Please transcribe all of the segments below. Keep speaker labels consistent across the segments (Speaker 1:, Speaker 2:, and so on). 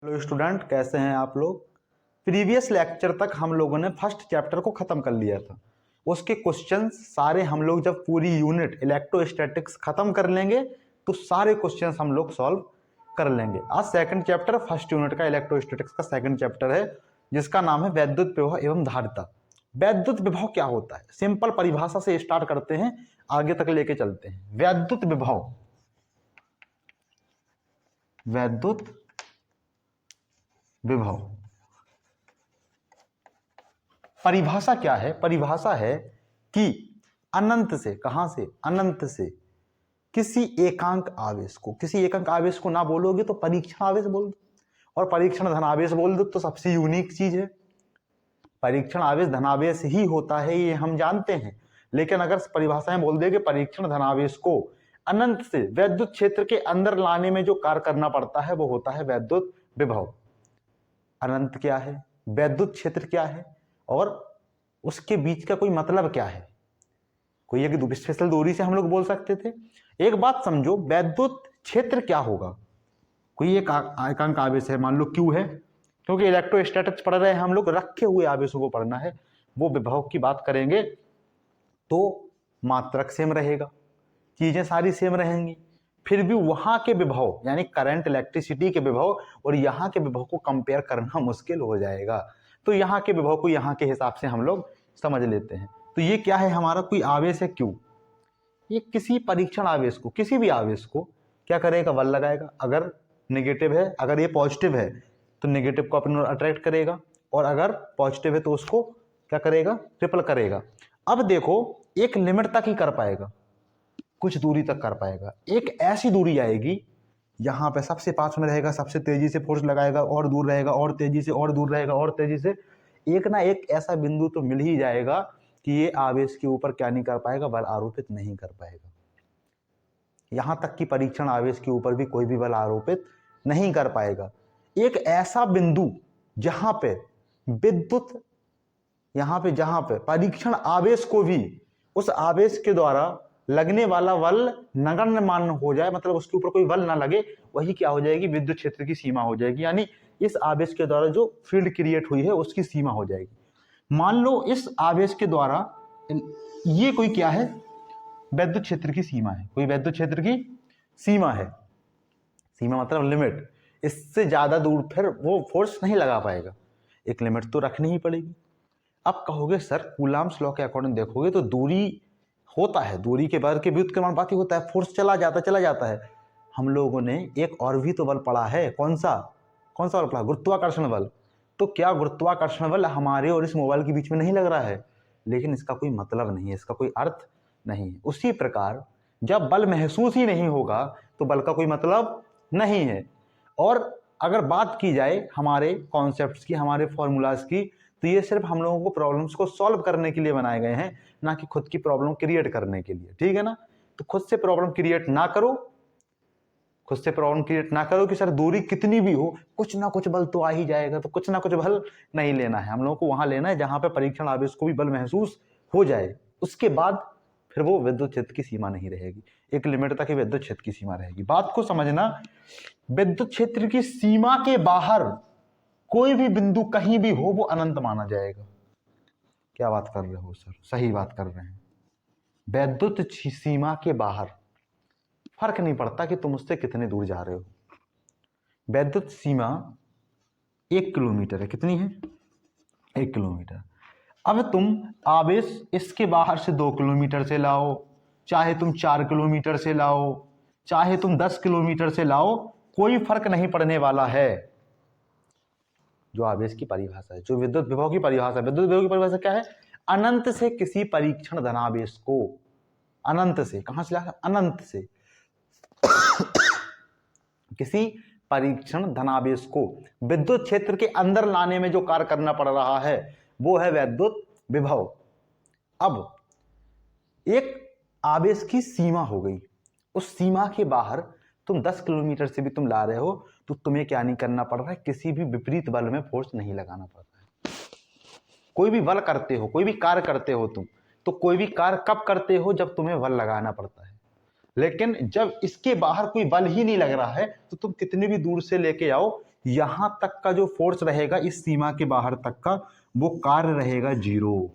Speaker 1: Hello student, कैसे हैं आप लोग। प्रीवियस लेक्चर तक हम लोगों ने फर्स्ट चैप्टर को ख़त्म कर लिया था। उसके क्वेश्चंस सारे हम लोग जब पूरी यूनिट इलेक्ट्रोस्टैटिक्स ख़त्म कर लेंगे तो सारे क्वेश्चंस हम लोग सॉल्व कर लेंगे। आज सेकंड चैप्टर फर्स्ट यूनिट का इलेक्ट्रोस्टैटिक्स का सेकंड चैप्टर है, जिसका नाम है वैद्युत विभव एवं धारिता। वैद्युत विभव क्या होता है, सिंपल परिभाषा से स्टार्ट करते हैं, आगे तक लेके चलते हैं। वैद्युत विभव, वैद्युत विभव परिभाषा क्या है? परिभाषा है कि अनंत से, कहां से? अनंत से किसी एकांक आवेश को, किसी एकांक आवेश को ना बोलोगे तो परीक्षण आवेश बोल दो, और परीक्षण धनावेश बोल दो तो सबसे यूनिक चीज है। परीक्षण आवेश धनावेश ही होता है, ये हम जानते हैं, लेकिन अगर परिभाषाएं बोल देंगे परीक्षण धनावेश को अनंत से वैद्युत क्षेत्र के अंदर लाने में जो कार्य करना पड़ता है वो होता है वैद्युत विभव। अनंत क्या है, वैद्युत क्षेत्र क्या है, और उसके बीच का कोई मतलब क्या है? कोई एक स्पेशल दूरी से हम लोग बोल सकते थे। एक बात समझो, वैद्युत क्षेत्र क्या होगा? कोई एक एकांक आवेश है, मान लो क्यू है, क्योंकि इलेक्ट्रोस्टैटिक्स पढ़ रहे हैं हम लोग, रखे हुए आवेशों को पढ़ना है। वो विभव की बात करेंगे तो मात्रक सेम रहेगा, चीजें सारी सेम रहेंगी, फिर भी वहां के विभव यानी करंट इलेक्ट्रिसिटी के विभव और यहाँ के विभव को कंपेयर करना मुश्किल हो जाएगा। तो यहाँ के विभव को यहाँ के हिसाब से हम लोग समझ लेते हैं। तो ये क्या है, हमारा कोई आवेश है क्यू, ये किसी परीक्षण आवेश को, किसी भी आवेश को क्या करेगा, बल लगाएगा। अगर नेगेटिव है, अगर ये पॉजिटिव है तो नेगेटिव को अपने ओर अट्रैक्ट करेगा, और अगर पॉजिटिव है तो उसको क्या करेगा, रिपल करेगा। अब देखो, एक लिमिट तक ही कर पाएगा, कुछ दूरी तक कर पाएगा। एक ऐसी दूरी आएगी यहाँ पे सबसे पास में रहेगा, सबसे तेजी से फोर्स लगाएगा, और दूर रहेगा, और तेजी से, और दूर रहेगा, और तेजी से, एक ना एक ऐसा बिंदु तो मिल ही जाएगा कि ये आवेश के ऊपर क्या नहीं कर पाएगा, बल आरोपित नहीं कर पाएगा। यहां तक कि परीक्षण आवेश के ऊपर भी कोई भी बल आरोपित नहीं कर पाएगा। एक ऐसा बिंदु जहां पे विद्युत, यहां पे जहां पे परीक्षण आवेश को भी उस आवेश के द्वारा लगने वाला बल नगण्य मान्य हो जाए, मतलब उसके ऊपर कोई बल ना लगे, वही क्या हो जाएगी, विद्युत क्षेत्र की सीमा हो जाएगी। यानी इस आवेश के द्वारा जो फील्ड क्रिएट हुई है उसकी सीमा हो जाएगी। मान लो इस आवेश के द्वारा ये कोई क्या है, वैद्युत क्षेत्र की सीमा है, कोई वैद्युत क्षेत्र की सीमा है। सीमा मतलब लिमिट, इससे ज्यादा दूर फिर वो फोर्स नहीं लगा पाएगा, एक लिमिट तो रखनी ही पड़ेगी। अब कहोगे सर कूलाम्स लॉ के अकॉर्डिंग देखोगे तो दूरी होता है, दूरी के बाहर के व्युत्क्रमणपाती होता है, फोर्स चला जाता है। हम लोगों ने एक और भी तो बल पढ़ा है, कौन सा बल पढ़ा, गुरुत्वाकर्षण बल। तो क्या गुरुत्वाकर्षण बल हमारे और इस मोबाइल के बीच में नहीं लग रहा है? लेकिन इसका कोई मतलब नहीं है, इसका कोई अर्थ नहीं है। उसी प्रकार जब बल महसूस ही नहीं होगा तो बल का कोई मतलब नहीं है। और अगर बात की जाए हमारे कॉन्सेप्ट्स की, हमारे फॉर्मूलाज की, तो ये सिर्फ हम लोगों को प्रॉब्लम्स को सॉल्व करने के लिए बनाए गए हैं, ना कि खुद की प्रॉब्लम क्रिएट करने के लिए, ठीक है ना। तो खुद से प्रॉब्लम क्रिएट ना करो, खुद से प्रॉब्लम क्रिएट ना करो कि सर दूरी कितनी भी हो कुछ ना कुछ बल तो आ ही जाएगा, तो कुछ ना कुछ बल नहीं लेना है। हम लोगों को वहां लेना है जहां पे परीक्षण आवेश को भी बल महसूस हो जाए, उसके बाद फिर वो विद्युत क्षेत्र की सीमा नहीं रहेगी, एक लिमिट तक ही विद्युत क्षेत्र की सीमा रहेगी। बात को समझना, विद्युत क्षेत्र की सीमा के बाहर कोई भी बिंदु कहीं भी हो वो अनंत माना जाएगा। क्या बात कर रहे हो सर, सही बात कर रहे हैं। वैद्युत सीमा के बाहर फर्क नहीं पड़ता कि तुम उससे कितने दूर जा रहे हो। वैद्युत सीमा 1 किलोमीटर है, कितनी है, 1 किलोमीटर। अब तुम आवेश इसके बाहर से 2 किलोमीटर से लाओ, चाहे तुम 4 किलोमीटर से लाओ, चाहे तुम 10 किलोमीटर से लाओ, कोई फर्क नहीं पड़ने वाला है। जो आवेश की परिभाषा है, जो विद्युत विभव की परिभाषा है, विद्युत विभव की परिभाषा क्या है, अनंत से किसी परीक्षण धनावेश को, अनंत से, कहां से लाया, अनंत से किसी परीक्षण धनावेश को विद्युत क्षेत्र के अंदर लाने में जो कार्य करना पड़ रहा है वो है वैद्युत विभव। अब एक आवेश की सीमा हो गई, उस सीमा के बाहर तुम 10 किलोमीटर से भी तुम ला रहे हो तो तुम्हें क्या नहीं करना पड़ रहा है, किसी भी विपरीत बल में फोर्स नहीं लगाना पड़ रहा है। कोई भी बल करते हो, कोई भी कार्य करते हो तुम, तो कोई भी कार्य कब करते हो, जब तुम्हें बल लगाना पड़ता है। लेकिन जब इसके बाहर कोई बल ही नहीं लग रहा है तो तुम कितनी भी दूर से लेके आओ यहां तक का जो फोर्स रहेगा इस सीमा के बाहर तक का, वो कार्य रहेगा 0।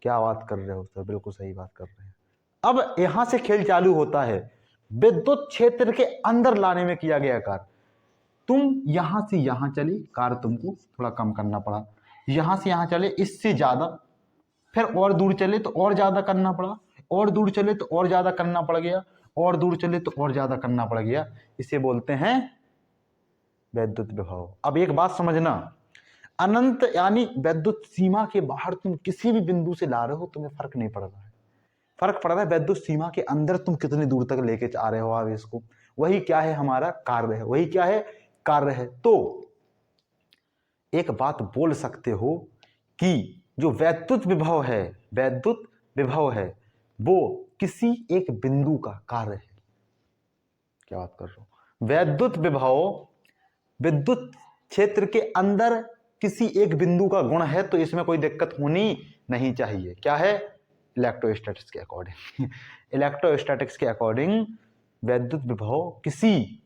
Speaker 1: क्या बात कर रहे हो सर, बिल्कुल सही बात कर रहे हैं। अब यहां से खेल चालू होता है, विद्युत क्षेत्र के अंदर लाने में किया गया कार्य। तुम यहां से यहां चली, कार्य तुमको थोड़ा कम करना पड़ा, यहां से यहां चले इससे ज्यादा, फिर और दूर चले तो और ज्यादा करना पड़ा, और दूर चले तो और ज्यादा करना पड़ गया, और दूर चले तो और ज्यादा करना पड़ गया। इसे बोलते हैं वैद्युत विभव। अब एक बात समझना, अनंत यानी वैद्युत सीमा के बाहर तुम किसी भी बिंदु से ला रहे हो, तुम्हें फर्क नहीं पड़ रहा है। फर्क पड़ रहा है वैद्युत सीमा के अंदर तुम कितनी दूर तक लेके आ रहे हो आवेश को। वही क्या है, हमारा कार्य है। वही क्या है, कार्य है। तो एक बात बोल सकते हो कि जो वैद्युत विभव है, वैद्युत विभव है, वो किसी एक बिंदु का कार्य है। क्या बात कर रहा हूं, वैद्युत विभव विद्युत क्षेत्र के अंदर किसी एक बिंदु का गुण है, तो इसमें कोई दिक्कत होनी नहीं चाहिए। क्या है, इलेक्ट्रोस्टैटिक्स के अकॉर्डिंग इलेक्ट्रोस्टैटिक्स के अकॉर्डिंग वैद्युत विभव किसी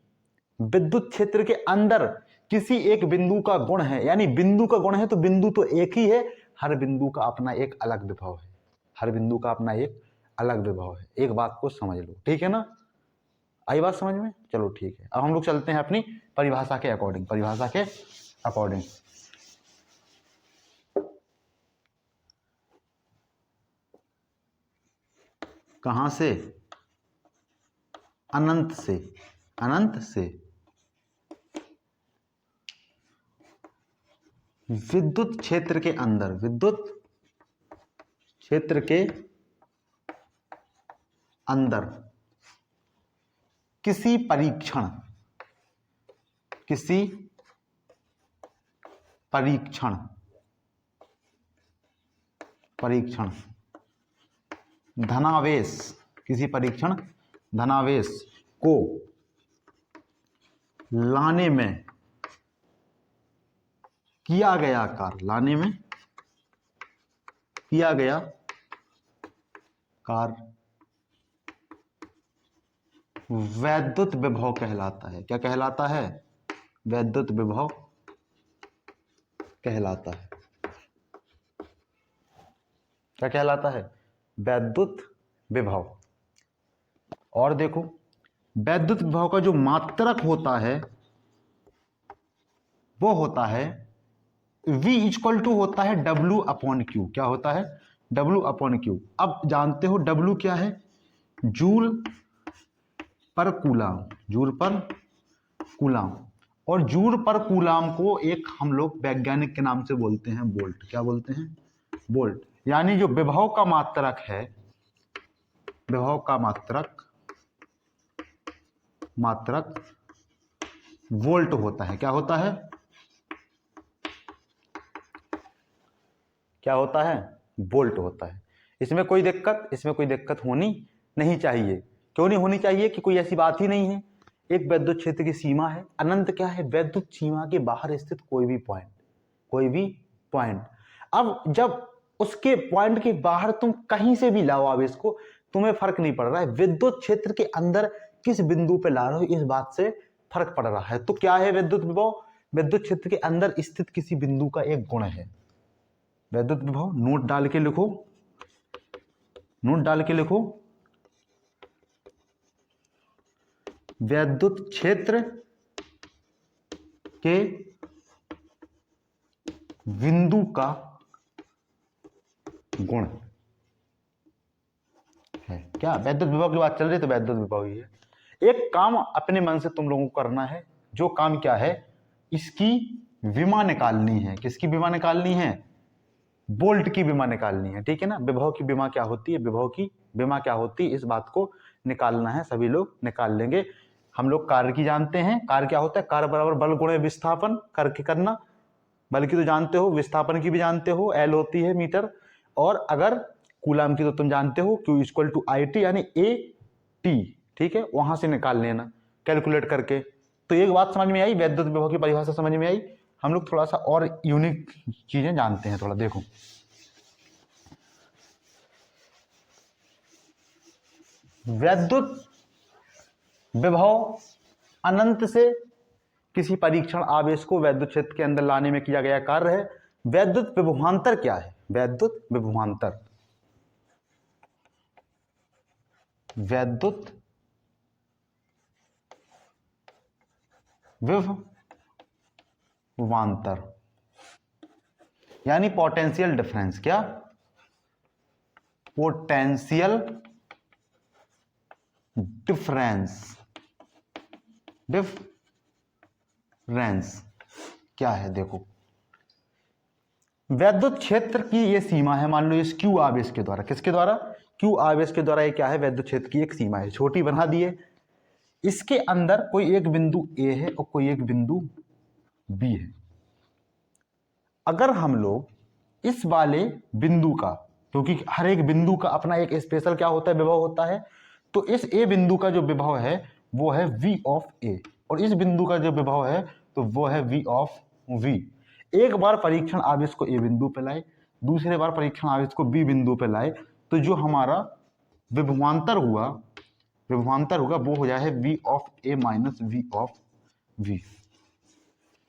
Speaker 1: विद्युत क्षेत्र के अंदर किसी एक बिंदु का गुण है। यानी बिंदु का गुण है तो बिंदु तो एक ही है, हर बिंदु का अपना एक अलग विभव है। हर बिंदु का अपना एक अलग विभव है। एक बात को समझ लो, ठीक है ना। आई बात समझ में, चलो ठीक है। अब हम लोग चलते हैं अपनी परिभाषा के अकॉर्डिंग। परिभाषा के अकॉर्डिंग कहां से, अनंत से, अनंत से विद्युत क्षेत्र के अंदर, विद्युत क्षेत्र के अंदर किसी परीक्षण, किसी परीक्षण, परीक्षण धनावेश, किसी परीक्षण धनावेश को लाने में किया गया कार्य, लाने में किया गया कार्य वैद्युत विभव कहलाता है। क्या कहलाता है, वैद्युत विभव कहलाता है। क्या कहलाता है, वैद्युत विभव। और देखो, वैद्युत विभव का जो मात्रक होता है वो होता है V इक्वल टू होता है W अपॉन क्यू। क्या होता है, W अपॉन क्यू। अब जानते हो W क्या है, जूल पर कूलाम, जूल पर कूलाम। और जूल पर कूलाम को एक हम लोग वैज्ञानिक के नाम से बोलते हैं वोल्ट। क्या बोलते हैं, वोल्ट। यानी जो विभव का मात्रक है, विभव का मात्रक, मात्रक वोल्ट होता है। क्या होता है, क्या होता है, वोल्ट होता है। इसमें कोई दिक्कत होनी नहीं चाहिए। क्यों नहीं होनी चाहिए, कि कोई ऐसी बात ही नहीं है। एक वैद्युत क्षेत्र की सीमा है, अनंत क्या है, वैद्युत सीमा के बाहर स्थित कोई भी पॉइंट, कोई भी पॉइंट। अब जब उसके पॉइंट के बाहर तुम कहीं से भी लाओ आवेश को, तुम्हें फर्क नहीं पड़ रहा है। विद्युत क्षेत्र के अंदर किस बिंदु पे ला रहे हो, इस बात से फर्क पड़ रहा है। तो क्या है विद्युत विभव, विद्युत क्षेत्र के अंदर स्थित किसी बिंदु का एक गुण है। वैद्युत विभव, नोट डाल के लिखो, नोट डाल के लिखो, वैद्युत क्षेत्र के बिंदु का गुण है। क्या वैद्युत विभव की बात चल रही है, तो वैद्युत विभव ही है। एक काम अपने मन से तुम लोगों को करना है। जो काम क्या है, इसकी विमा निकालनी है। किसकी विमा निकालनी है, वोल्ट की विमा निकालनी है। ठीक है ना, विभव की विमा क्या होती है, विभव की विमा क्या होती है, इस बात को निकालना है। सभी लोग निकाल लेंगे। हम लोग कार्य की जानते हैं, कार्य क्या होता है, कार्य बराबर बल गुणे विस्थापन करके करना। बल की तो जानते हो, विस्थापन की भी जानते हो, एल होती है मीटर। और अगर कूलाम की तो तुम जानते हो, Q equal to I T, यानी ए टी। ठीक है, वहां से निकाल लेना कैलकुलेट करके। तो एक बात समझ में आई, वैद्युत विभव की परिभाषा समझ में आई। हम लोग थोड़ा सा और यूनिक चीजें जानते हैं। थोड़ा देखो, वैद्युत विभव अनंत से किसी परीक्षण आवेश को वैद्युत क्षेत्र के अंदर लाने में किया गया कार्य है। वैद्युत विभवांतर क्या है? वैद्युत विभवांतर, वैद्युत विभवांतर यानी पोटेंशियल डिफरेंस। क्या? Potential difference. डिफरेंस क्या है? देखो, वैद्युत क्षेत्र की ये सीमा है, मान लो इस Q आवेश के द्वारा, किसके द्वारा? Q आवेश के द्वारा ये क्या है? वैद्युत क्षेत्र की एक सीमा है, छोटी बना दिए। इसके अंदर कोई एक बिंदु A है और कोई एक बिंदु B है। अगर हम लोग इस वाले बिंदु का, क्योंकि हर एक बिंदु का अपना एक स्पेशल क्या होता है? विभव होता है। तो इस A बिंदु का जो विभव है वो है V ऑफ A, और इस बिंदु का जो विभव है तो वो है V ऑफ V। एक बार परीक्षण आवेश को A बिंदु पे लाए, दूसरे बार परीक्षण आवेश को B बिंदु पे लाए, तो जो हमारा विभवांतर होगा वो हो जाए V of A minus V of V।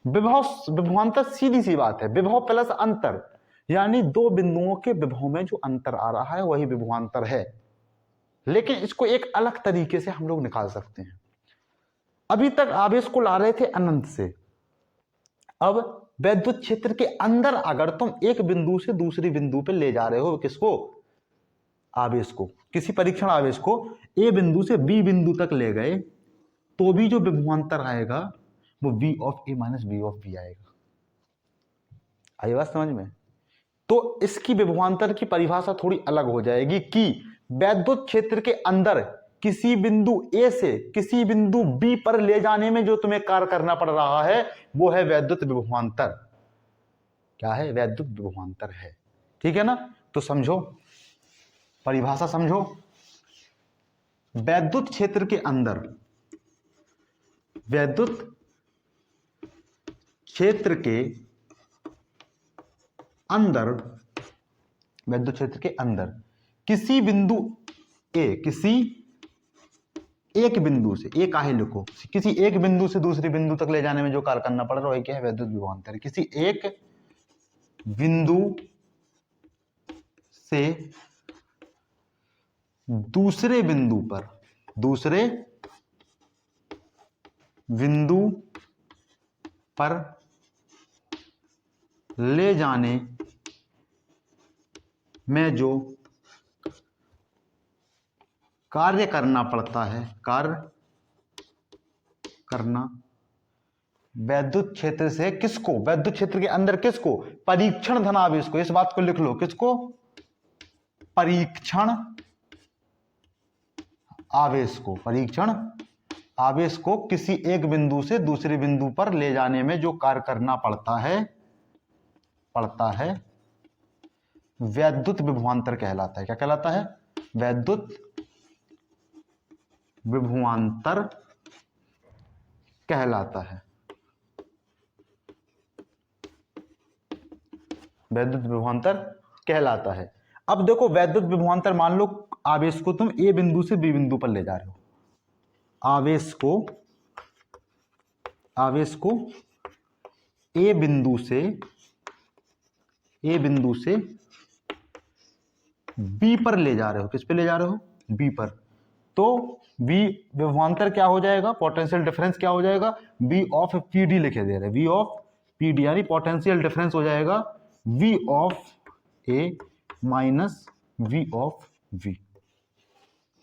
Speaker 1: विभवांतर सीधी सी बात है, विभव प्लस अंतर, यानी दो बिंदुओं के विभव में जो अंतर आ रहा है वही विभवांतर है। लेकिन इसको एक अलग तरीके से हम लोग निकाल सकते हैं। अभी तक आवेश को ला रहे थे अनंत से, अब वैद्युत क्षेत्र के अंदर अगर तुम एक बिंदु से दूसरी बिंदु पे ले जा रहे हो, किसको? आवेश को, किसी परीक्षण आवेश को ए बिंदु से बी बिंदु तक ले गए, तो भी जो विभवांतर आएगा वो V of A minus V of B आएगा। आई बात समझ में? तो इसकी विभवांतर की परिभाषा थोड़ी अलग हो जाएगी कि वैद्युत क्षेत्र के अंदर किसी बिंदु A से किसी बिंदु B पर ले जाने में जो तुम्हें कार्य करना पड़ रहा है वो है वैद्युत विभवांतर। क्या है? वैद्युत विभवांतर है। ठीक है ना? तो समझो, परिभाषा समझो। वैद्युत क्षेत्र के अंदर, वैद्युत क्षेत्र के अंदर, वैद्युत क्षेत्र के अंदर किसी बिंदु A, किसी एक बिंदु से, एक काहे लिखो, किसी एक बिंदु से दूसरी बिंदु तक ले जाने में जो कार्य करना पड़ रहा है क्या है? वैद्युत विभवांतर। किसी एक बिंदु से दूसरे बिंदु पर ले जाने में जो कार्य करना पड़ता है, वैद्युत क्षेत्र से किसको? वैद्युत क्षेत्र के अंदर किसको? परीक्षण धनावेश को। इस बात को लिख लो, किसको? परीक्षण आवेश को। परीक्षण आवेश को किसी एक बिंदु से दूसरे बिंदु पर ले जाने में जो कार्य करना पड़ता है वैद्युत विभवांतर कहलाता है। क्या कहलाता है? वैद्युत विभवांतर कहलाता है। वैद्युत विभवांतर कहलाता है। अब देखो, वैद्युत विभवांतर, मान लो आवेश को तुम ए बिंदु से बी बिंदु पर ले जा रहे हो, आवेश को ए बिंदु से बी पर ले जा रहे हो। किस पे ले जा रहे हो? बी पर। तो V विभवांतर क्या हो जाएगा? पोटेंशियल डिफरेंस क्या हो जाएगा? V ऑफ PD लिखे दे रहे, V ऑफ PD, यानी पोटेंशियल डिफरेंस हो जाएगा V of A minus V of V,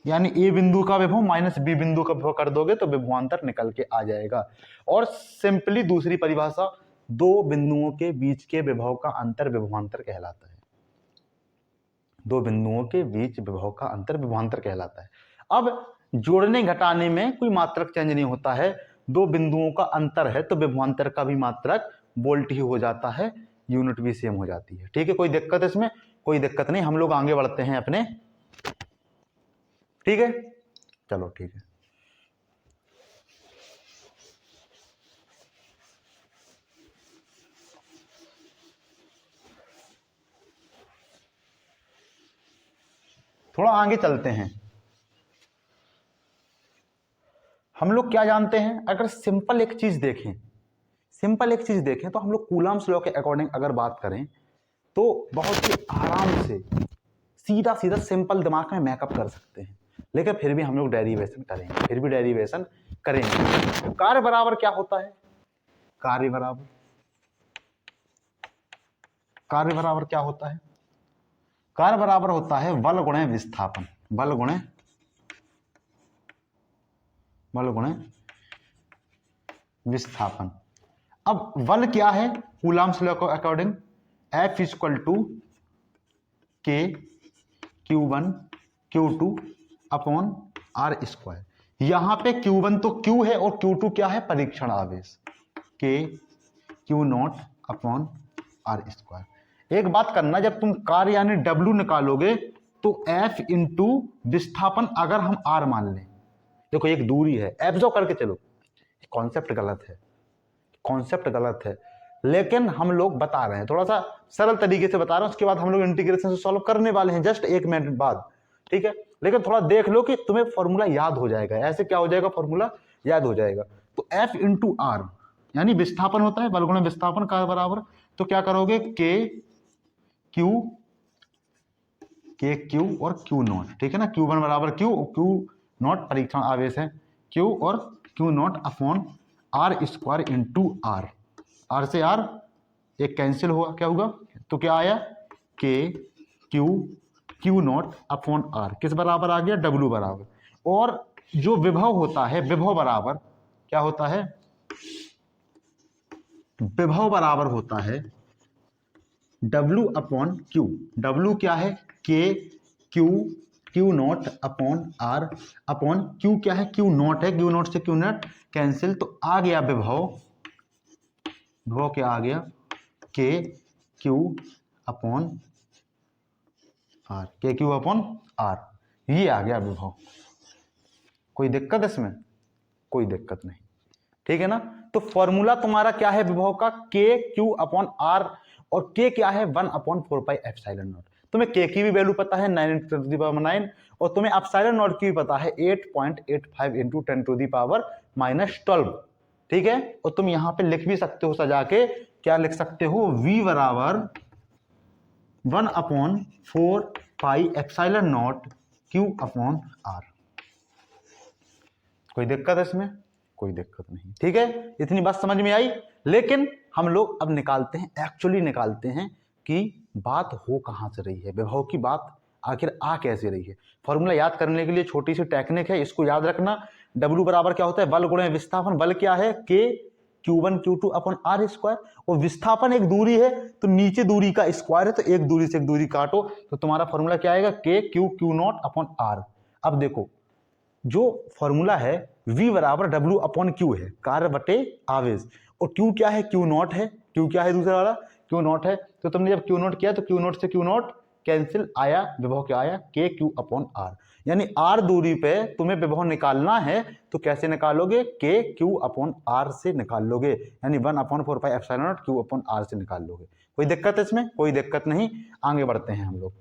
Speaker 1: यानी A बिंदु का विभव माइनस B बिंदु का विभव कर दोगे तो विभवांतर निकल के आ जाएगा। और सिंपली दूसरी परिभाषा, दो बिंदुओं के बीच के विभव का अंतर विभवांतर कहलाता है। दो बिंदुओं के बीच विभव का अंतर विभवांतर कहलाता है। अब जोड़ने घटाने में कोई मात्रक चेंज नहीं होता है, दो बिंदुओं का अंतर है तो विभवांतर का भी मात्रक वोल्ट ही हो जाता है, यूनिट भी सेम हो जाती है। ठीक है, कोई दिक्कत इसमें? कोई दिक्कत नहीं, हम लोग आगे बढ़ते हैं अपने। ठीक है, चलो ठीक है। थोड़ा आगे चलते हैं। हम लोग क्या जानते हैं? अगर सिंपल एक चीज देखें, सिंपल एक चीज देखें तो हम लोग कूलम्स लॉ के अकॉर्डिंग अगर बात करें तो बहुत ही आराम से सीधा सीधा सिंपल दिमाग में मैकअप कर सकते हैं, लेकिन फिर भी हम लोग डेरिवेशन करेंगे, फिर भी डेरिवेशन करेंगे। कार्य बराबर क्या होता है? कार्य बराबर क्या होता है? कार्य बराबर होता है बल गुणे विस्थापन। बल गुणे विस्थापन। अब बल क्या है कूलम्स लॉ के अकॉर्डिंग? F इक्वल टू के Q1 Q2 upon R square. यहां पे Q1 तो Q है और Q2 क्या है? परीक्षण आवेश, के Q0 अपॉन R स्क्वायर। एक बात करना, जब तुम कार्य यानी W निकालोगे तो F इंटू विस्थापन अगर हम R मान लें, देखो एक दूरी है, एब्जॉर्ब करके चलो, कॉन्सेप्ट गलत है, लेकिन हम लोग बता रहे हैं, थोड़ा सा सरल तरीके से बता रहे हैं, उसके बाद हम लोग इंटीग्रेशन से सॉल्व करने वाले हैं जस्ट 1 मिनट बाद, ठीक है? लेकिन थोड़ा देख लो कि तुम्हें फॉर्मूला याद हो जाएगा। ऐसे क्या हो जाएगा? फॉर्मूला याद हो जाएगा। तो F इंटू आर यानी विस्थापन होता है, बल गुणे विस्थापन का बराबर, तो क्या करोगे? के क्यू और Q0, ठीक है ना? Q1 बराबर Q0 परीक्षण आवेश है, Q और Q0 upon R square into R. R से आर एक कैंसिल हुआ, क्या होगा? तो क्या आया? के Q0 अपॉन आर किस बराबर आ गया? W बराबर। और जो विभव होता है, विभव बराबर क्या होता है? विभव बराबर होता है W अपॉन Q। W क्या है? के Q0 upon R upon Q क्या है? Q0 है, Q0 से Q0 कैंसिल, तो आ गया विभव क्या आ गया? के Q अपॉन R, के Q अपॉन R, ये आ गया विभव। कोई दिक्कत इसमें? कोई दिक्कत नहीं, ठीक है ना? तो फॉर्मूला तुम्हारा क्या है विभव का? के Q अपॉन R, और के क्या है? 1/4πε0। तुम्हें के की भी वैल्यू पता है 9 × 10⁻⁹, और तुम्हें एप्सिलॉन नॉट की भी पता है 8.85 × 10⁻⁻12, ठीक है? और तुम यहां पे लिख भी सकते हो सजा के, क्या लिख सकते हो? V बराबर 1/4πε0 Q अपॉन R। कोई दिक्कत है इसमें? कोई दिक्कत नहीं, ठीक है? इतनी बात समझ में आई। लेकिन हम लोग अब निकालते हैं, एक्चुअली निकालते हैं कि बात हो कहां से रही है, विभव की बात आखिर आ कैसे रही है। फॉर्मूला याद करने के लिए छोटी सी टेक्निक है, इसको याद रखना। W बराबर क्या होता है? बल गुणे विस्थापन। बल क्या है? के Q1 Q2 upon R square, और विस्थापन एक दूरी है तो नीचे दूरी का स्क्वायर है, तो एक दूरी से एक दूरी काटो, तो तुम्हारा फॉर्मूला क्या आएगा? के Q0 अपॉन R। अब देखो जो फॉर्मूला है V बराबर W अपॉन Q है, कार्य बटे आवेश, और Q क्या है? Q0 है। Q क्या है? दूसरा वाला Q0 है। तो तुमने जब Q0 किया तो Q0 से Q0 कैंसिल, आया विभव क्या आया? के Q अपॉन R। यानी R दूरी पे तुम्हें विभव निकालना है, तो कैसे निकालोगे? के Q अपॉन R से निकाल लोगे, यानी 1/4πε0 Q अपॉन R से निकाल लोगे। कोई दिक्कत है इसमें? कोई दिक्कत नहीं। आगे बढ़ते हैं हम लोग।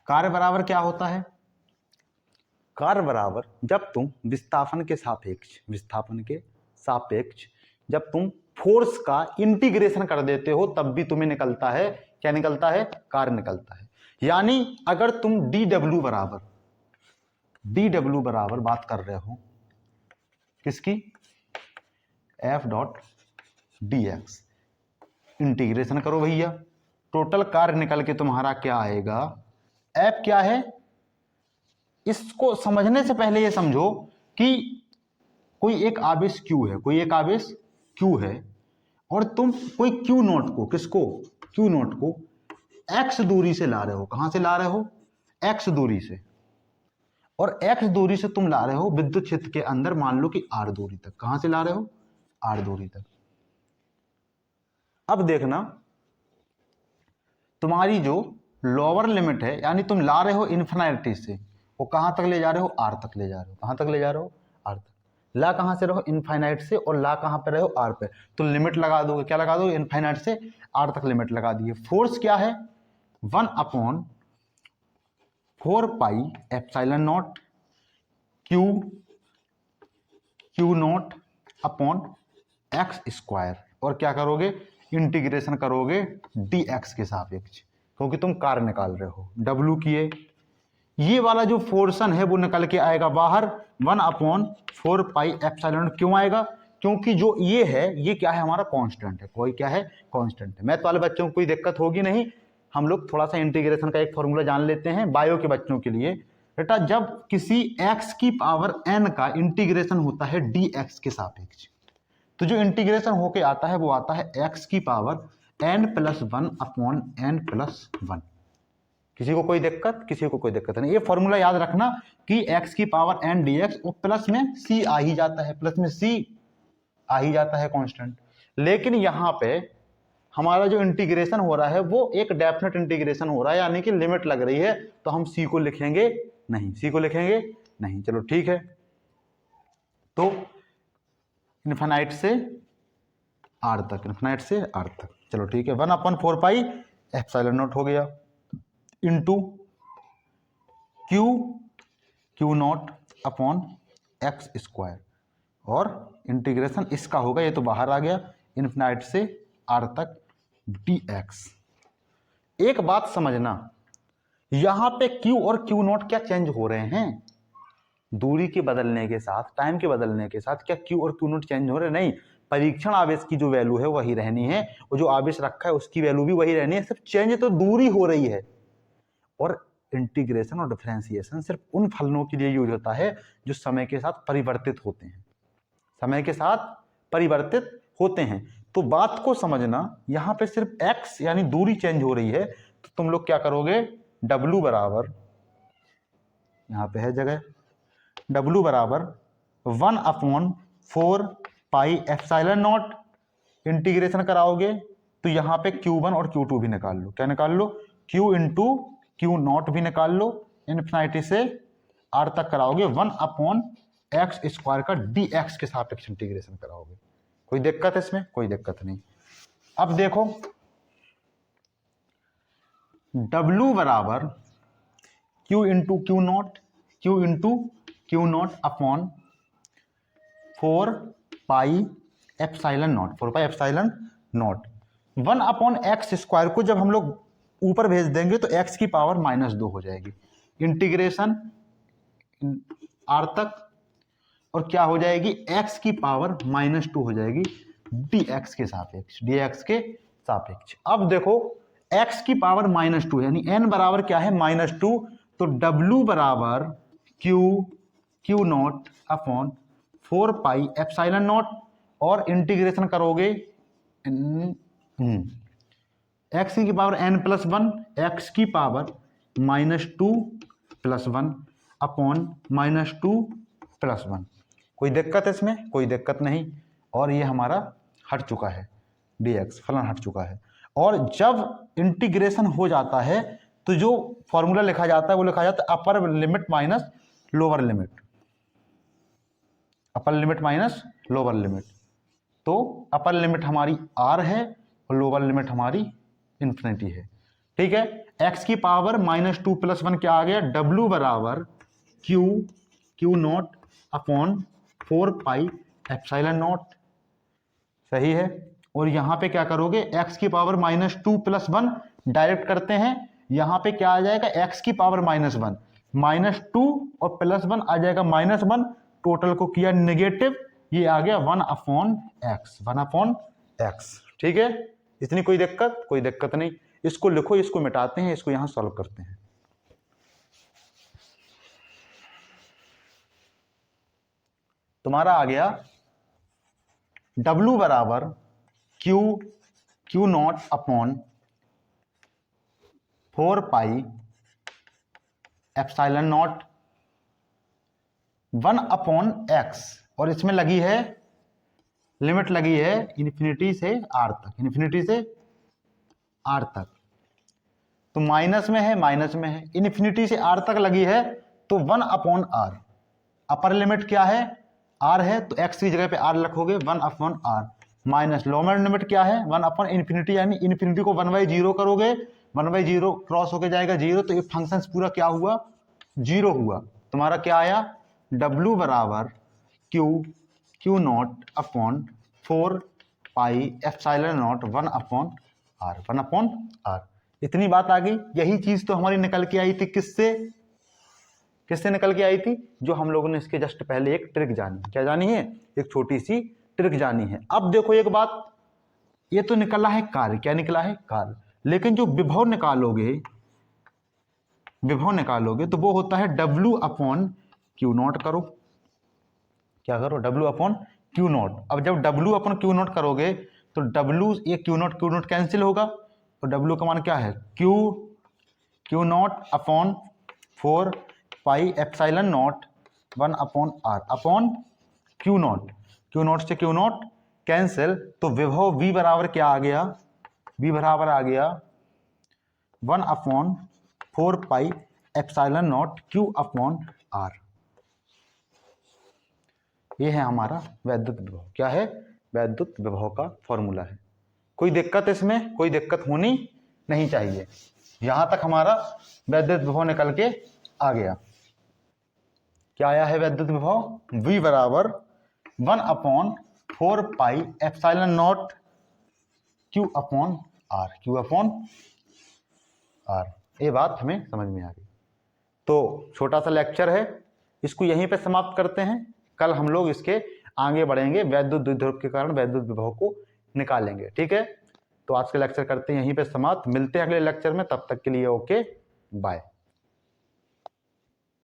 Speaker 1: कार्य बराबर क्या होता है? कार्य बराबर जब तुम विस्थापन के सापेक्ष जब तुम फोर्स का इंटीग्रेशन कर देते हो, तब भी तुम्हें निकलता है, क्या निकलता है? कार्य निकलता है। यानी अगर तुम dw बराबर बात कर रहे हो किसकी? F डॉट dx, इंटीग्रेशन करो भैया, टोटल कार्य निकल के तुम्हारा क्या आएगा? F क्या है? इसको समझने से पहले ये समझो कि कोई एक आवेश Q है, कोई एक आवेश Q है, और तुम कोई Q0 को, किसको? Q0 को x दूरी से ला रहे हो। कहां से ला रहे हो? x दूरी से। और x दूरी से तुम ला रहे हो विद्युत क्षेत्र के अंदर, मान लो कि r दूरी तक। कहां से ला रहे हो? r दूरी तक। अब देखना, तुम्हारी जो लोअर लिमिट है, यानी तुम ला रहे हो इन्फिनिटी से, वो कहां तक ले जा रहे हो? r तक ले जा रहे हो। कहां तक ले जा रहे हो? r तक। ला कहाँ से रहो, इनफाइनाइट से, और ला कहाँ पे रहो, आर पे, तो लिमिट लगा दोगे, क्या लगा दोगे, इनफाइनाइट से आर तक लिमिट लगा दिए। फोर्स क्या है, 1/4 pi epsilon not Q not upon x square, और क्या करोगे, इंटीग्रेशन करोगे dx के सापेक्ष, क्योंकि तुम कार निकाल रहे हो, W किए, ये वाला जो फोर्सन है वो निकल के आएगा बाहर 1/4 पाई एप्सिलॉन। क्यों आएगा, क्योंकि जो ये है ये क्या है, हमारा कांस्टेंट है, कोई क्या है, कांस्टेंट है। मैथ वाले बच्चों को कोई दिक्कत होगी नहीं, हम लोग थोड़ा सा इंटीग्रेशन का एक फॉर्मूला जान लेते हैं बायो के बच्चों के लिए। बेटा जब किसी x की पावर n का इंटीग्रेशन होता है dx के सापेक्ष, तो जो इंटीग्रेशन होके आता है वो आता है x की पावर n+1/n+1। किसी को कोई दिक्कत, किसी को कोई दिक्कत नहीं। ये फॉर्मूला याद रखना कि x की पावर n dx, और प्लस में c आ ही जाता है, प्लस में c आ ही जाता है कांस्टेंट। लेकिन यहाँ पे हमारा जो इंटीग्रेशन हो रहा है वो एक डेफिनेट इंटीग्रेशन हो रहा है, यानी कि लिमिट लग रही है, तो हम c को लिखेंगे नहीं, c को लिखेंगे नहीं। चलो ठीक है, तो इनफाइनाइट से r तक, इनफाइनाइट से r तक, चलो ठीक है, 1/4 पाई एप्सिलॉन नॉट हो गया into Q not upon x square, और इंटीग्रेशन इसका होगा, ये तो बाहर आ गया, इनफिनाइट से आर तक dx। एक बात समझना, यहां पे q और क्यू नॉट क्या चेंज हो रहे हैं, दूरी के बदलने के साथ, टाइम के बदलने के साथ क्या q और क्यू नॉट चेंज हो रहे, नहीं, परीक्षण आवेश की जो वैल्यू है वही रहनी है, और जो आवेश रखा है उसकी वैल्यू भी वही रहनी है, सिर्फ चेंज तो दूरी हो रही है। और इंटीग्रेशन और डिफरेंशिएशन सिर्फ उन फलनों के लिए यूज होता है जो समय के साथ परिवर्तित होते हैं, समय के साथ परिवर्तित होते हैं। तो बात को समझना, यहां पे सिर्फ x यानी दूरी चेंज हो रही है, तो तुम लोग क्या करोगे, w बराबर, यहां पे है जगह, w बराबर 1/4 पाई एप्सिलॉन नॉट, इंटीग्रेशन कराओगे तो यहां पे q1 और q2 भी निकाल लो, क्या निकाल लो, q इंटू क्यू नॉट भी निकाल लो, इनफिनिटी से r तक कराओगे 1/x² का dx के सापेक्ष इंटीग्रेशन कराओगे। कोई दिक्कत है इसमें, कोई दिक्कत नहीं। अब देखो w बराबर q into Q not upon 4 pi epsilon not, 4 pi epsilon not, 1/x² को जब हम लोग ऊपर भेज देंगे तो x की पावर -2 हो जाएगी, इंटीग्रेशन r तक, और क्या हो जाएगी, x की पावर -2 हो जाएगी dx के सापेक्ष, अब देखो x की पावर -2 यानी n बराबर क्या है, -2, तो w बराबर Q not upon 4 pi epsilon not, और इंटीग्रेशन करोगे x की पावर n+1, x की पावर -2 + 1 अपॉन -2 + 1। कोई दिक्कत है इसमें, कोई दिक्कत नहीं, और ये हमारा हट चुका है, dx फलन हट चुका है। और जब इंटीग्रेशन हो जाता है तो जो फॉर्मूला लिखा जाता है वो लिखा जाता है upper limit minus lower limit, upper limit minus lower limit. तो अपर लिमिट हमारी r है और लोअर लिमिट हमारी इन्फिनिटी है, ठीक है। x की पावर -2 + 1 क्या आ गया, w बराबर Q not upon 4 pi epsilon not, सही है। और यहां पे क्या करोगे, x की पावर -2 + 1 डायरेक्ट करते हैं, यहां पे क्या आ जाएगा, x की पावर -1, -2 और +1 आ जाएगा -1, टोटल को किया नेगेटिव, ये आ गया 1/x, ठीक है। इतनी कोई दिक्कत, कोई दिक्कत नहीं। इसको लिखो, इसको मिटाते हैं, इसको यहां सॉल्व करते हैं। तुम्हारा आ गया W बराबर Q not upon 4 pi epsilon not 1/x, और इसमें लगी है लिमिट, लगी है इन्फिनिटी से r तक, इन्फिनिटी से r तक, तो माइनस में है, माइनस में है, इन्फिनिटी से r तक लगी है, तो 1/r। अपर लिमिट क्या है, आर है तो एक्स की जगह पे आर रखोगे 1/r माइनस लोअर लिमिट क्या है 1/∞, यानी इन्फिनिटी को 1/0 करोगे, 1/0 क्रॉस होके जाएगा 0, तो ये फंक्शन पूरा क्या हुआ 0 हुआ। तुम्हारा क्या आया W बराबर Q0/4πε0 1/r। इतनी बात आ गई। यही चीज तो हमारी निकल के आई थी किससे निकल के आई थी, जो हम लोगों ने इसके जस्ट पहले एक ट्रिक जानी। क्या जानी है, एक छोटी सी ट्रिक जानी है। अब देखो एक बात, ये तो निकला है कार्य, क्या निकला है कार्य, लेकिन जो विभव निकालोगे तो वो होता है W/Q0 करो, क्या करो W/Q0। अब जब W/Q0 करोगे तो W ये Q0 कैंसिल होगा, तो W का मान क्या है Q0/4πε0 1/r अपॉन Q0 से Q0 कैंसिल, तो विभव V बराबर क्या आ गया, V बराबर आ गया 1/4πε0 Q/r। ये है हमारा वैद्युत विभव। क्या है, वैद्युत विभव का फॉर्मूला है। कोई दिक्कत इसमें, कोई दिक्कत होनी नहीं चाहिए। यहां तक हमारा वैद्युत विभव निकल के आ गया। क्या आया है वैद्युत विभव, V बराबर 1/4πε0 Q/r। ये बात हमें समझ में आ गई। तो छोटा सा लेक्चर है, इसको यहीं पे समाप्त करते हैं। कल हम लोग इसके आगे बढ़ेंगे, वैद्युत द्विध्रुव के कारण वैद्युत विभव को निकालेंगे। ठीक है, तो आज का लेक्चर करते हैं यहीं पे समाप्त। मिलते हैं अगले लेक्चर में, तब तक के लिए ओके बाय।